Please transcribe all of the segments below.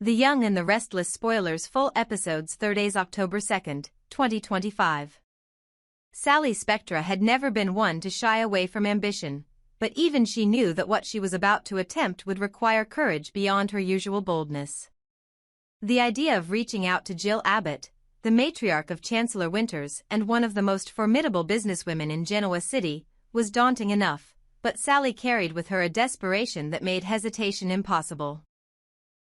The Young and the Restless spoilers full episodes Thurdays October 2nd, 2025. Sally Spectra had never been one to shy away from ambition, but even she knew that what she was about to attempt would require courage beyond her usual boldness. The idea of reaching out to Jill Abbott, the matriarch of Chancellor Winters and one of the most formidable businesswomen in Genoa City, was daunting enough, but Sally carried with her a desperation that made hesitation impossible.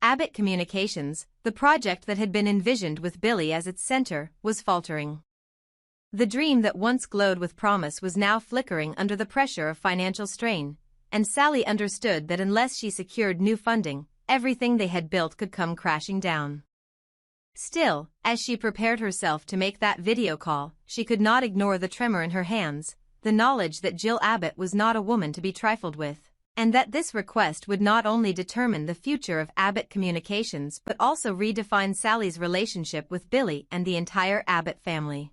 Abbott Communications, the project that had been envisioned with Billy as its center, was faltering. The dream that once glowed with promise was now flickering under the pressure of financial strain, and Sally understood that unless she secured new funding, everything they had built could come crashing down. Still, as she prepared herself to make that video call, she could not ignore the tremor in her hands, the knowledge that Jill Abbott was not a woman to be trifled with, and that this request would not only determine the future of Abbott Communications but also redefine Sally's relationship with Billy and the entire Abbott family.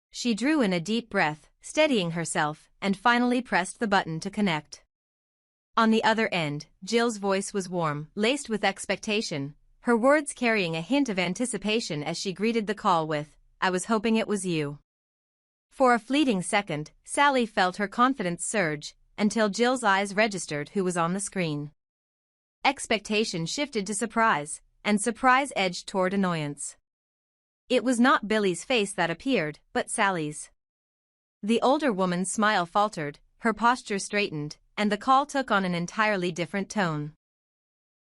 She drew in a deep breath, steadying herself, and finally pressed the button to connect. On the other end, Jill's voice was warm, laced with expectation, her words carrying a hint of anticipation as she greeted the call with, "I was hoping it was you." For a fleeting second, Sally felt her confidence surge, until Jill's eyes registered who was on the screen. Expectation shifted to surprise, and surprise edged toward annoyance. It was not Billy's face that appeared, but Sally's. The older woman's smile faltered, her posture straightened, and the call took on an entirely different tone.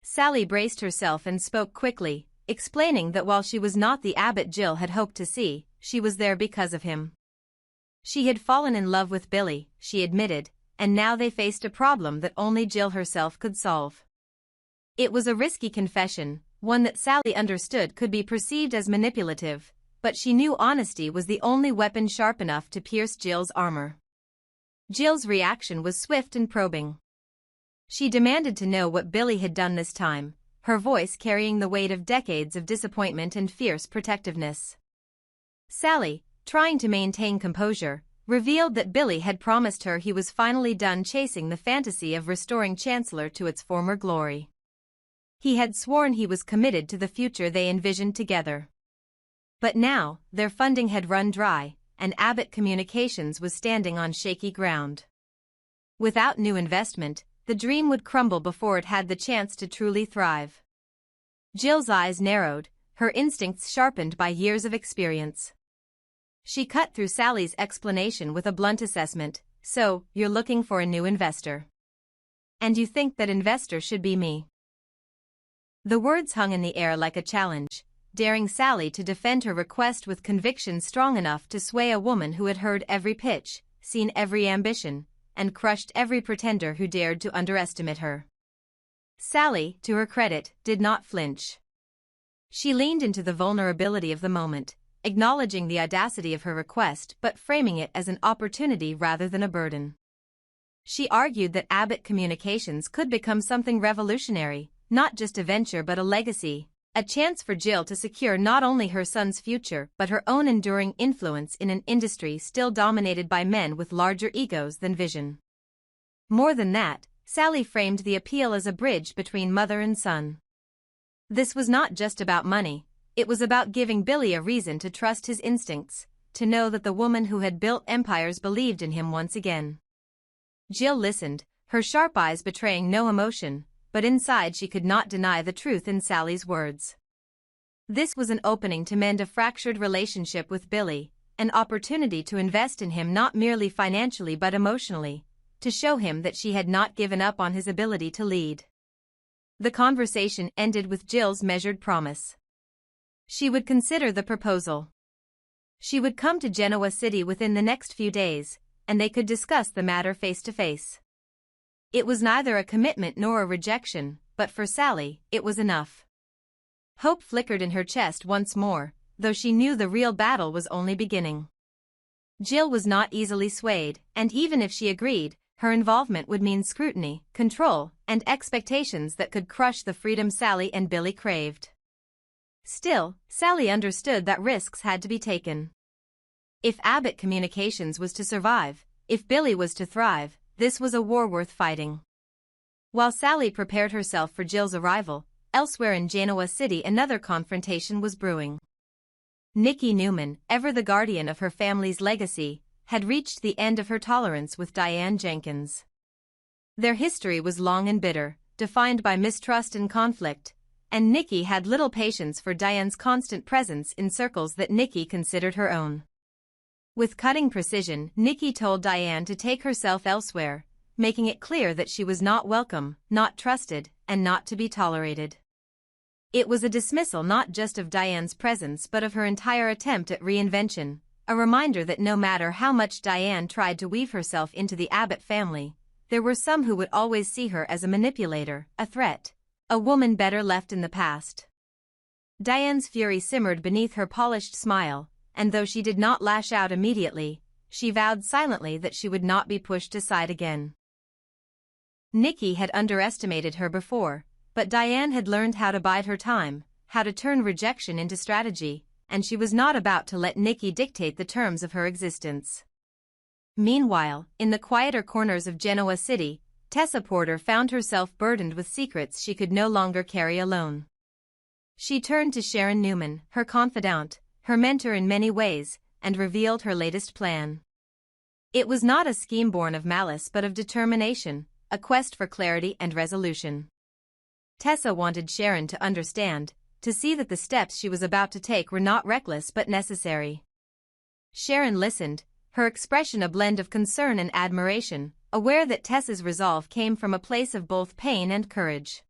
Sally braced herself and spoke quickly, explaining that while she was not the Abbott Jill had hoped to see, she was there because of him. She had fallen in love with Billy, she admitted, and now they faced a problem that only Jill herself could solve. It was a risky confession, one that Sally understood could be perceived as manipulative, but she knew honesty was the only weapon sharp enough to pierce Jill's armor. Jill's reaction was swift and probing. She demanded to know what Billy had done this time, her voice carrying the weight of decades of disappointment and fierce protectiveness. Sally, trying to maintain composure, revealed that Billy had promised her he was finally done chasing the fantasy of restoring Chancellor to its former glory. He had sworn he was committed to the future they envisioned together. But now, their funding had run dry, and Abbott Communications was standing on shaky ground. Without new investment, the dream would crumble before it had the chance to truly thrive. Jill's eyes narrowed, her instincts sharpened by years of experience. She cut through Sally's explanation with a blunt assessment, "So, you're looking for a new investor. And you think that investor should be me?" The words hung in the air like a challenge, daring Sally to defend her request with conviction strong enough to sway a woman who had heard every pitch, seen every ambition, and crushed every pretender who dared to underestimate her. Sally, to her credit, did not flinch. She leaned into the vulnerability of the moment, acknowledging the audacity of her request but framing it as an opportunity rather than a burden. She argued that Abbott Communications could become something revolutionary, not just a venture but a legacy, a chance for Jill to secure not only her son's future but her own enduring influence in an industry still dominated by men with larger egos than vision. More than that, Sally framed the appeal as a bridge between mother and son. This was not just about money. It was about giving Billy a reason to trust his instincts, to know that the woman who had built empires believed in him once again. Jill listened, her sharp eyes betraying no emotion, but inside she could not deny the truth in Sally's words. This was an opening to mend a fractured relationship with Billy, an opportunity to invest in him not merely financially but emotionally, to show him that she had not given up on his ability to lead. The conversation ended with Jill's measured promise. She would consider the proposal. She would come to Genoa City within the next few days, and they could discuss the matter face to face. It was neither a commitment nor a rejection, but for Sally, it was enough. Hope flickered in her chest once more, though she knew the real battle was only beginning. Jill was not easily swayed, and even if she agreed, her involvement would mean scrutiny, control, and expectations that could crush the freedom Sally and Billy craved. Still, Sally understood that risks had to be taken. If Abbott Communications was to survive, if Billy was to thrive, this was a war worth fighting. While Sally prepared herself for Jill's arrival, elsewhere in Genoa City another confrontation was brewing. Nikki Newman, ever the guardian of her family's legacy, had reached the end of her tolerance with Diane Jenkins. Their history was long and bitter, defined by mistrust and conflict, and Nikki had little patience for Diane's constant presence in circles that Nikki considered her own. With cutting precision, Nikki told Diane to take herself elsewhere, making it clear that she was not welcome, not trusted, and not to be tolerated. It was a dismissal not just of Diane's presence but of her entire attempt at reinvention, a reminder that no matter how much Diane tried to weave herself into the Abbott family, there were some who would always see her as a manipulator, a threat, a woman better left in the past. Diane's fury simmered beneath her polished smile, and though she did not lash out immediately, she vowed silently that she would not be pushed aside again. Nikki had underestimated her before, but Diane had learned how to bide her time, how to turn rejection into strategy, and she was not about to let Nikki dictate the terms of her existence. Meanwhile, in the quieter corners of Genoa City, Tessa Porter found herself burdened with secrets she could no longer carry alone. She turned to Sharon Newman, her confidant, her mentor in many ways, and revealed her latest plan. It was not a scheme born of malice but of determination, a quest for clarity and resolution. Tessa wanted Sharon to understand, to see that the steps she was about to take were not reckless but necessary. Sharon listened, her expression a blend of concern and admiration, aware that Tessa's resolve came from a place of both pain and courage.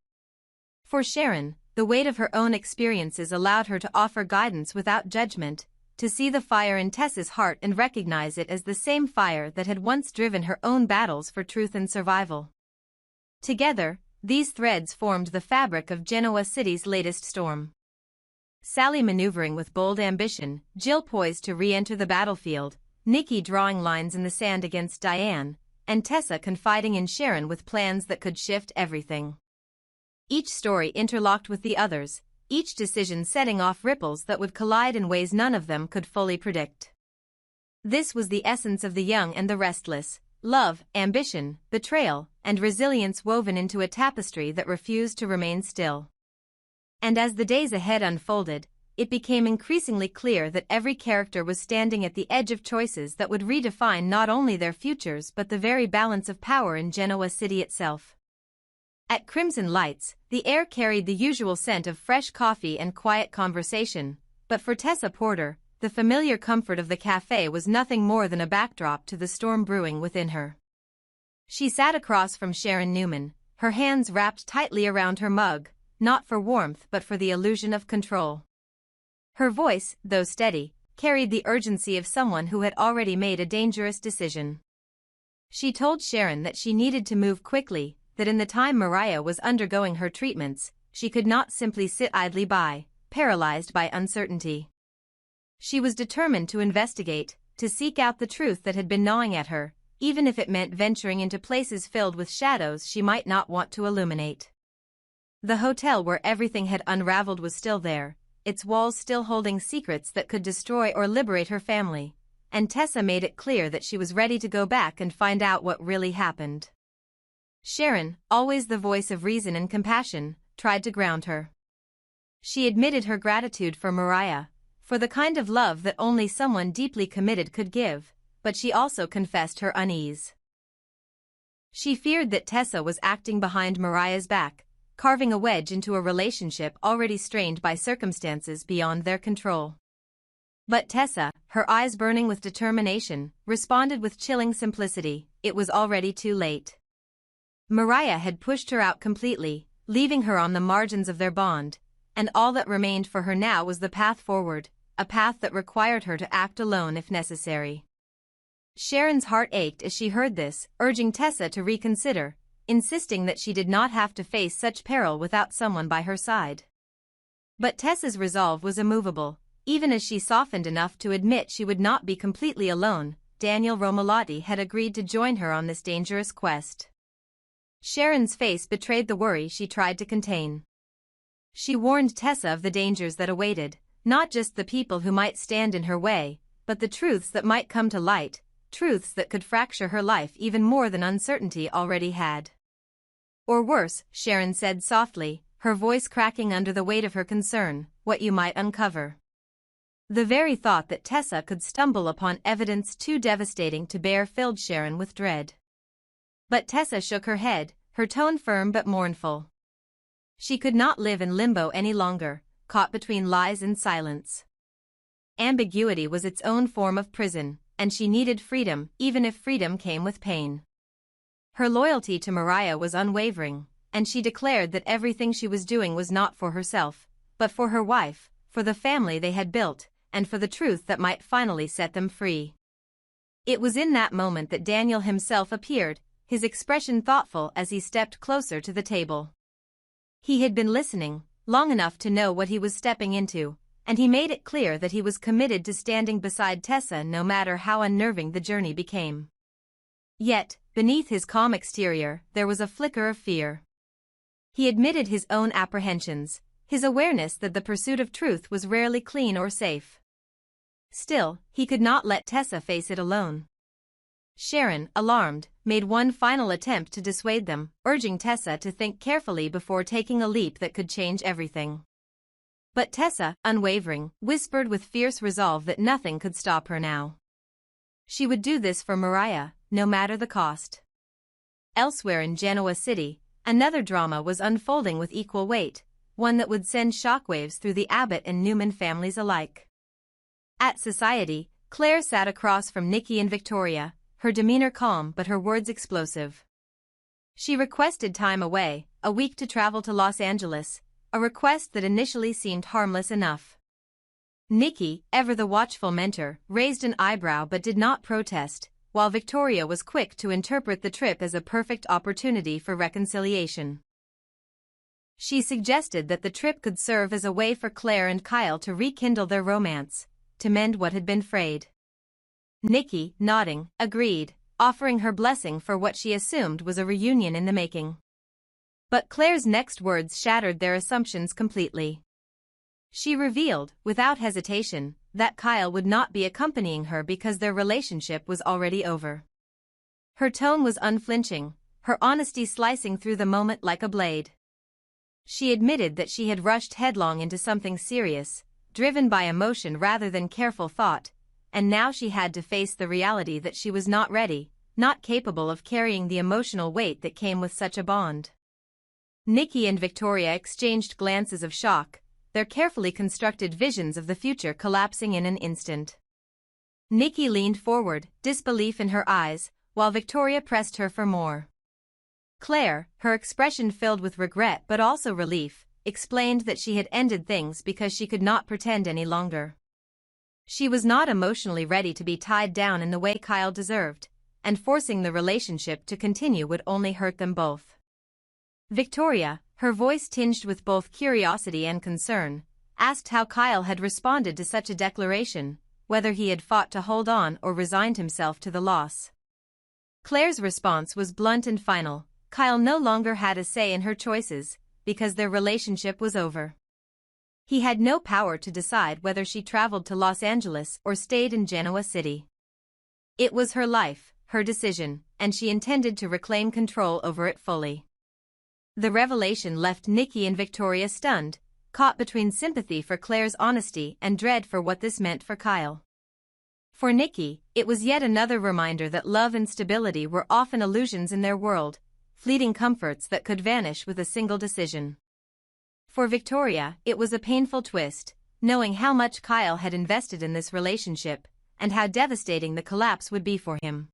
For Sharon, the weight of her own experiences allowed her to offer guidance without judgment, to see the fire in Tessa's heart and recognize it as the same fire that had once driven her own battles for truth and survival. Together, these threads formed the fabric of Genoa City's latest storm. Sally maneuvering with bold ambition, Jill poised to re-enter the battlefield, Nikki drawing lines in the sand against Diane, and Tessa confiding in Sharon with plans that could shift everything. Each story interlocked with the others, each decision setting off ripples that would collide in ways none of them could fully predict. This was the essence of the young and the restless, love, ambition, betrayal, and resilience woven into a tapestry that refused to remain still. And as the days ahead unfolded, it became increasingly clear that every character was standing at the edge of choices that would redefine not only their futures but the very balance of power in Genoa City itself. At Crimson Lights, the air carried the usual scent of fresh coffee and quiet conversation, but for Tessa Porter, the familiar comfort of the cafe was nothing more than a backdrop to the storm brewing within her. She sat across from Sharon Newman, her hands wrapped tightly around her mug, not for warmth but for the illusion of control. Her voice, though steady, carried the urgency of someone who had already made a dangerous decision. She told Sharon that she needed to move quickly, that in the time Mariah was undergoing her treatments, she could not simply sit idly by, paralyzed by uncertainty. She was determined to investigate, to seek out the truth that had been gnawing at her, even if it meant venturing into places filled with shadows she might not want to illuminate. The hotel where everything had unraveled was still there, its walls still holding secrets that could destroy or liberate her family, and Tessa made it clear that she was ready to go back and find out what really happened. Sharon, always the voice of reason and compassion, tried to ground her. She admitted her gratitude for Mariah, for the kind of love that only someone deeply committed could give, but she also confessed her unease. She feared that Tessa was acting behind Mariah's back, carving a wedge into a relationship already strained by circumstances beyond their control. But Tessa, her eyes burning with determination, responded with chilling simplicity: it was already too late. Mariah had pushed her out completely, leaving her on the margins of their bond, and all that remained for her now was the path forward, a path that required her to act alone if necessary. Sharon's heart ached as she heard this, urging Tessa to reconsider, insisting that she did not have to face such peril without someone by her side. But Tessa's resolve was immovable, even as she softened enough to admit she would not be completely alone. Daniel Romolotti had agreed to join her on this dangerous quest. Sharon's face betrayed the worry she tried to contain. She warned Tessa of the dangers that awaited, not just the people who might stand in her way, but the truths that might come to light, truths that could fracture her life even more than uncertainty already had. Or worse, Sharon said softly, her voice cracking under the weight of her concern, what you might uncover. The very thought that Tessa could stumble upon evidence too devastating to bear filled Sharon with dread. But Tessa shook her head, her tone firm but mournful. She could not live in limbo any longer, caught between lies and silence. Ambiguity was its own form of prison, and she needed freedom, even if freedom came with pain. Her loyalty to Mariah was unwavering, and she declared that everything she was doing was not for herself, but for her wife, for the family they had built, and for the truth that might finally set them free. It was in that moment that Daniel himself appeared, his expression thoughtful as he stepped closer to the table. He had been listening, long enough to know what he was stepping into, and he made it clear that he was committed to standing beside Tessa no matter how unnerving the journey became. Yet, beneath his calm exterior, there was a flicker of fear. He admitted his own apprehensions, his awareness that the pursuit of truth was rarely clean or safe. Still, he could not let Tessa face it alone. Sharon, alarmed, made one final attempt to dissuade them, urging Tessa to think carefully before taking a leap that could change everything. But Tessa, unwavering, whispered with fierce resolve that nothing could stop her now. She would do this for Mariah, no matter the cost. Elsewhere in Genoa City, another drama was unfolding with equal weight, one that would send shockwaves through the Abbott and Newman families alike. At society, Clare sat across from Nikki and Victoria, her demeanor calm but her words explosive. She requested time away, a week to travel to Los Angeles, a request that initially seemed harmless enough. Nikki, ever the watchful mentor, raised an eyebrow but did not protest, while Victoria was quick to interpret the trip as a perfect opportunity for reconciliation. She suggested that the trip could serve as a way for Clare and Kyle to rekindle their romance, to mend what had been frayed. Nikki, nodding, agreed, offering her blessing for what she assumed was a reunion in the making. But Clare's next words shattered their assumptions completely. She revealed, without hesitation, that Kyle would not be accompanying her because their relationship was already over. Her tone was unflinching, her honesty slicing through the moment like a blade. She admitted that she had rushed headlong into something serious, driven by emotion rather than careful thought, and now she had to face the reality that she was not ready, not capable of carrying the emotional weight that came with such a bond. Nikki and Victoria exchanged glances of shock, their carefully constructed visions of the future collapsing in an instant. Nikki leaned forward, disbelief in her eyes, while Victoria pressed her for more. Clare, her expression filled with regret but also relief, explained that she had ended things because she could not pretend any longer. She was not emotionally ready to be tied down in the way Kyle deserved, and forcing the relationship to continue would only hurt them both. Victoria, her voice tinged with both curiosity and concern, asked how Kyle had responded to such a declaration, whether he had fought to hold on or resigned himself to the loss. Clare's response was blunt and final: Kyle no longer had a say in her choices, because their relationship was over. He had no power to decide whether she traveled to Los Angeles or stayed in Genoa City. It was her life, her decision, and she intended to reclaim control over it fully. The revelation left Nikki and Victoria stunned, caught between sympathy for Clare's honesty and dread for what this meant for Kyle. For Nikki, it was yet another reminder that love and stability were often illusions in their world, fleeting comforts that could vanish with a single decision. For Victoria, it was a painful twist, knowing how much Kyle had invested in this relationship, and how devastating the collapse would be for him.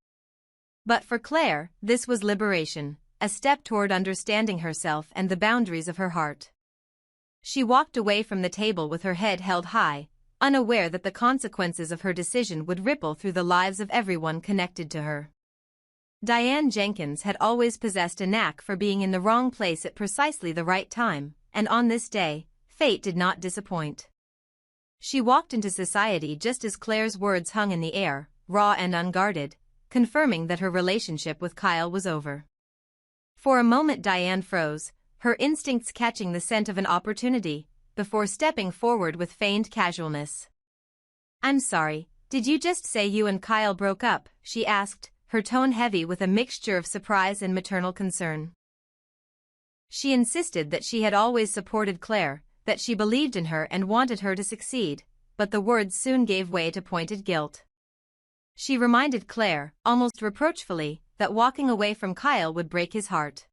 But for Clare, this was liberation, a step toward understanding herself and the boundaries of her heart. She walked away from the table with her head held high, unaware that the consequences of her decision would ripple through the lives of everyone connected to her. Diane Jenkins had always possessed a knack for being in the wrong place at precisely the right time, and on this day, fate did not disappoint. She walked into society just as Clare's words hung in the air, raw and unguarded, confirming that her relationship with Kyle was over. For a moment Diane froze, her instincts catching the scent of an opportunity, before stepping forward with feigned casualness. "I'm sorry, did you just say you and Kyle broke up?" she asked, her tone heavy with a mixture of surprise and maternal concern. She insisted that she had always supported Clare, that she believed in her and wanted her to succeed, but the words soon gave way to pointed guilt. She reminded Clare, almost reproachfully, that walking away from Kyle would break his heart.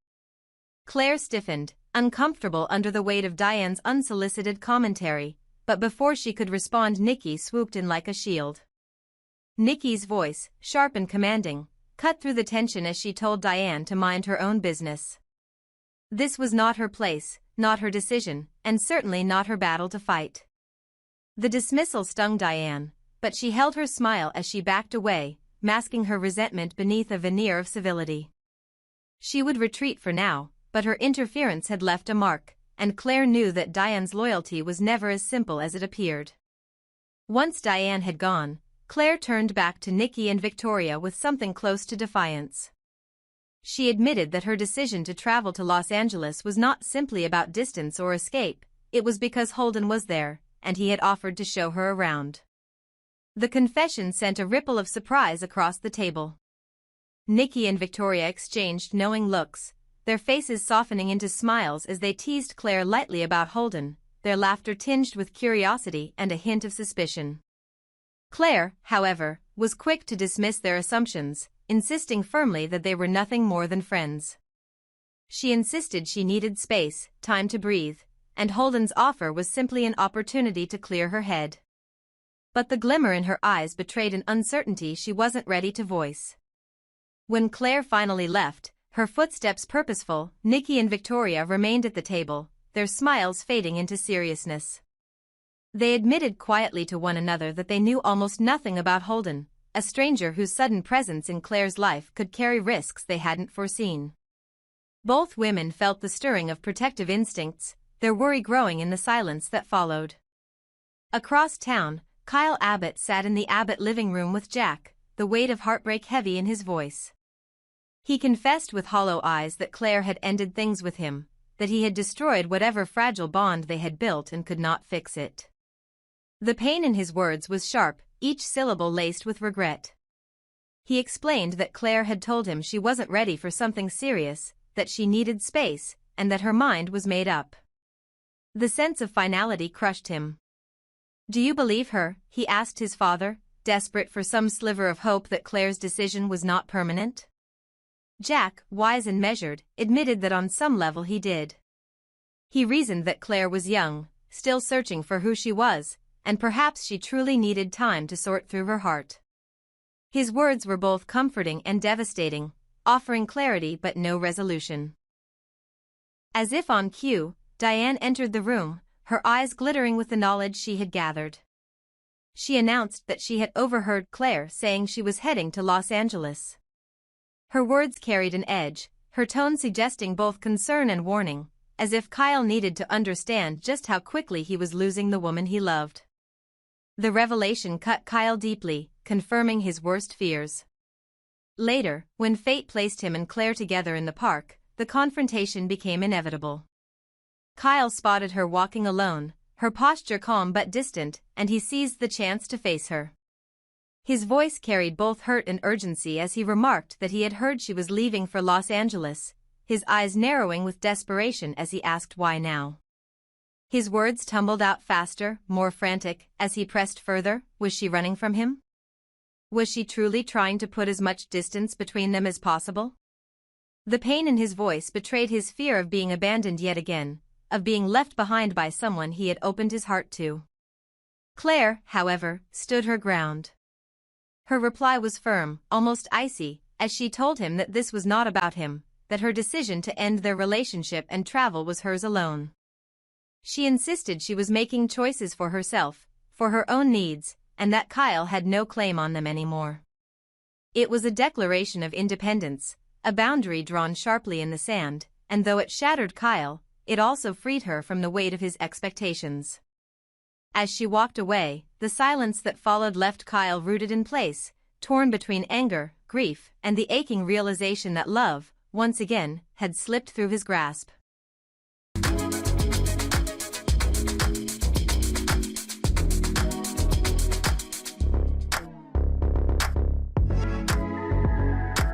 Clare stiffened, uncomfortable under the weight of Diane's unsolicited commentary, but before she could respond, Nikki swooped in like a shield. Nikki's voice, sharp and commanding, cut through the tension as she told Diane to mind her own business. This was not her place, not her decision, and certainly not her battle to fight. The dismissal stung Diane, but she held her smile as she backed away, masking her resentment beneath a veneer of civility. She would retreat for now, but her interference had left a mark, and Clare knew that Diane's loyalty was never as simple as it appeared. Once Diane had gone, Clare turned back to Nikki and Victoria with something close to defiance. She admitted that her decision to travel to Los Angeles was not simply about distance or escape, it was because Holden was there, and he had offered to show her around. The confession sent a ripple of surprise across the table. Nikki and Victoria exchanged knowing looks, their faces softening into smiles as they teased Clare lightly about Holden, their laughter tinged with curiosity and a hint of suspicion. Clare, however, was quick to dismiss their assumptions, insisting firmly that they were nothing more than friends. She insisted she needed space, time to breathe, and Holden's offer was simply an opportunity to clear her head. But the glimmer in her eyes betrayed an uncertainty she wasn't ready to voice. When Clare finally left, her footsteps purposeful, Nikki and Victoria remained at the table, their smiles fading into seriousness. They admitted quietly to one another that they knew almost nothing about Holden, a stranger whose sudden presence in Clare's life could carry risks they hadn't foreseen. Both women felt the stirring of protective instincts, their worry growing in the silence that followed. Across town, Kyle Abbott sat in the Abbott living room with Jack, the weight of heartbreak heavy in his voice. He confessed with hollow eyes that Clare had ended things with him, that he had destroyed whatever fragile bond they had built and could not fix it. The pain in his words was sharp, each syllable laced with regret. He explained that Clare had told him she wasn't ready for something serious, that she needed space, and that her mind was made up. The sense of finality crushed him. "Do you believe her?" he asked his father, desperate for some sliver of hope that Clare's decision was not permanent. Jack, wise and measured, admitted that on some level he did. He reasoned that Clare was young, still searching for who she was, and perhaps she truly needed time to sort through her heart. His words were both comforting and devastating, offering clarity but no resolution. As if on cue, Diane entered the room, her eyes glittering with the knowledge she had gathered. She announced that she had overheard Clare saying she was heading to Los Angeles. Her words carried an edge, her tone suggesting both concern and warning, as if Kyle needed to understand just how quickly he was losing the woman he loved. The revelation cut Kyle deeply, confirming his worst fears. Later, when fate placed him and Clare together in the park, the confrontation became inevitable. Kyle spotted her walking alone, her posture calm but distant, and he seized the chance to face her. His voice carried both hurt and urgency as he remarked that he had heard she was leaving for Los Angeles, his eyes narrowing with desperation as he asked why now. His words tumbled out faster, more frantic, as he pressed further. Was she running from him? Was she truly trying to put as much distance between them as possible? The pain in his voice betrayed his fear of being abandoned yet again, of being left behind by someone he had opened his heart to. Clare, however, stood her ground. Her reply was firm, almost icy, as she told him that this was not about him, that her decision to end their relationship and travel was hers alone. She insisted she was making choices for herself, for her own needs, and that Kyle had no claim on them anymore. It was a declaration of independence, a boundary drawn sharply in the sand, and though it shattered Kyle, it also freed her from the weight of his expectations. As she walked away, the silence that followed left Kyle rooted in place, torn between anger, grief, and the aching realization that love, once again, had slipped through his grasp.